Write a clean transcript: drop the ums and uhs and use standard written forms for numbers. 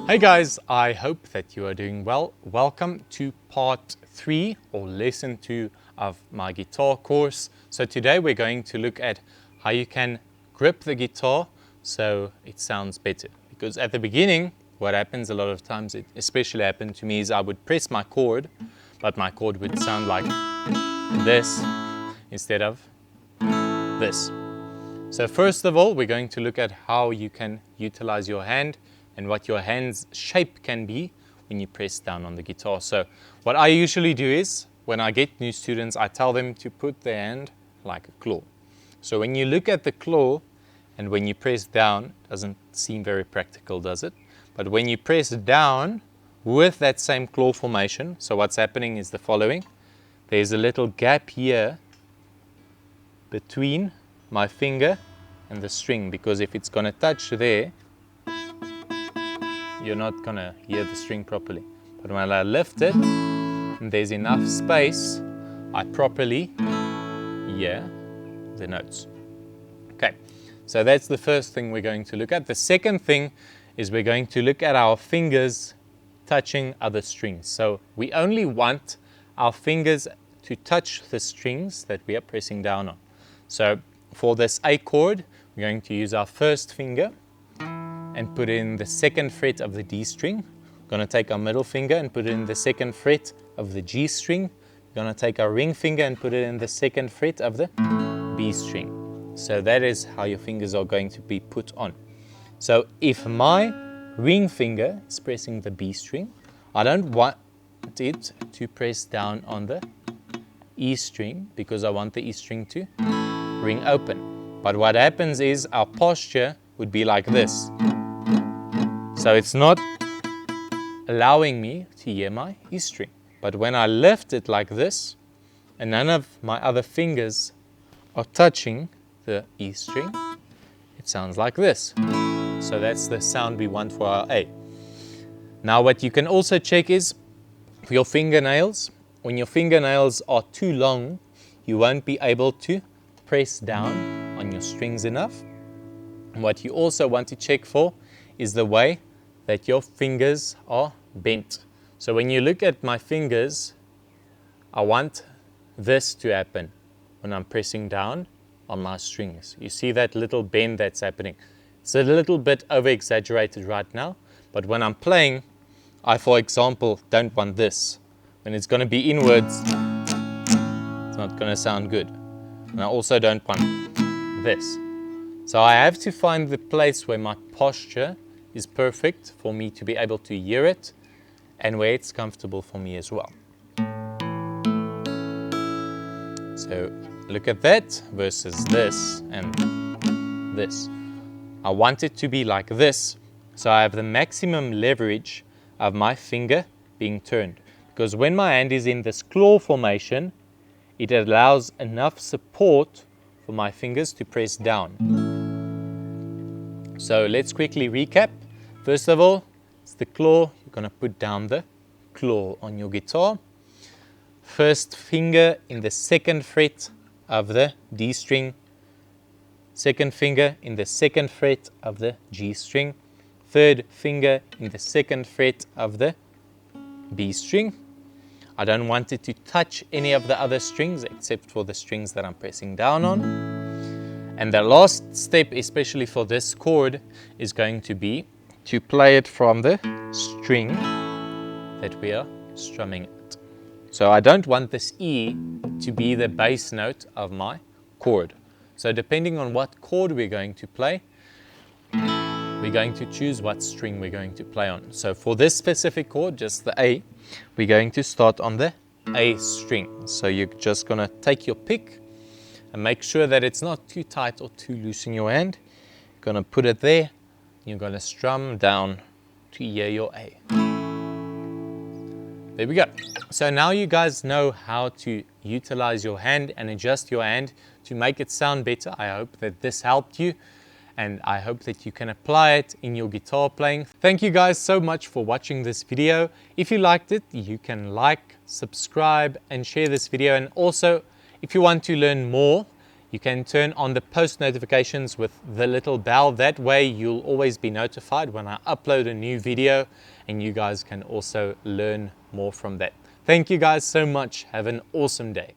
Hey guys, I hope that you are doing well. Welcome to part 3 or lesson 2 of my guitar course. So today we're going to look at how you can grip the guitar so it sounds better. Because at the beginning, what happens a lot of times, it especially happened to me, is I would press my chord, but my chord would sound like this instead of this. So first of all, we're going to look at how you can utilize your hand and what your hand's shape can be when you press down on the guitar. So what I usually do is, when I get new students, I tell them to put their hand like a claw. So when you look at the claw and when you press down, it doesn't seem very practical, does it? But when you press down with that same claw formation, so what's happening is the following. There's a little gap here between my finger and the string, because if it's going to touch there, you're not going to hear the string properly. But when I lift it and there's enough space, I properly hear the notes. Okay, so that's the first thing we're going to look at. The second thing is we're going to look at our fingers touching other strings. So we only want our fingers to touch the strings that we are pressing down on. So for this A chord, we're going to use our first finger and put in the second fret of the D string. We're going to take our middle finger and put it in the second fret of the G string. We're going to take our ring finger and put it in the second fret of the B string. So that is how your fingers are going to be put on. So if my ring finger is pressing the B string, I don't want it to press down on the E string because I want the E string to ring open. But what happens is our posture would be like this. So it's not allowing me to hear my E string. But when I lift it like this, and none of my other fingers are touching the E string, it sounds like this. So that's the sound we want for our A. Now what you can also check is for your fingernails. When your fingernails are too long, you won't be able to press down on your strings enough. And what you also want to check for is the way that your fingers are bent. So when you look at my fingers, I want this to happen when I'm pressing down on my strings. You see that little bend that's happening. It's a little bit over-exaggerated right now, but when I'm playing, I, for example, don't want this. When it's going to be inwards, it's not going to sound good. And I also don't want this. So I have to find the place where my posture is perfect for me to be able to hear it and where it's comfortable for me as well. So look at that versus this and this. I want it to be like this, so I have the maximum leverage of my finger being turned. Because when my hand is in this claw formation, it allows enough support for my fingers to press down. So let's quickly recap. First of all, it's the claw. You're going to put down the claw on your guitar. First finger in the second fret of the D string. Second finger in the second fret of the G string. Third finger in the second fret of the B string. I don't want it to touch any of the other strings except for the strings that I'm pressing down on. And the last step, especially for this chord, is going to be to play it from the string that we are strumming it. So I don't want this E to be the bass note of my chord. So depending on what chord we're going to play, we're going to choose what string we're going to play on. So for this specific chord, just the A, we're going to start on the A string. So you're just going to take your pick and make sure that it's not too tight or too loose in your hand. You're going to put it there. You're going to strum down to hear your A. There we go. So now you guys know how to utilize your hand and adjust your hand to make it sound better. I hope that this helped you, and I hope that you can apply it in your guitar playing. Thank you guys so much for watching this video. If you liked it, you can like, subscribe, and share this video. And also, if you want to learn more, You can turn on the post notifications with the little bell. That way you'll always be notified when I upload a new video, and you guys can also learn more from that. Thank you guys so much. Have an awesome day.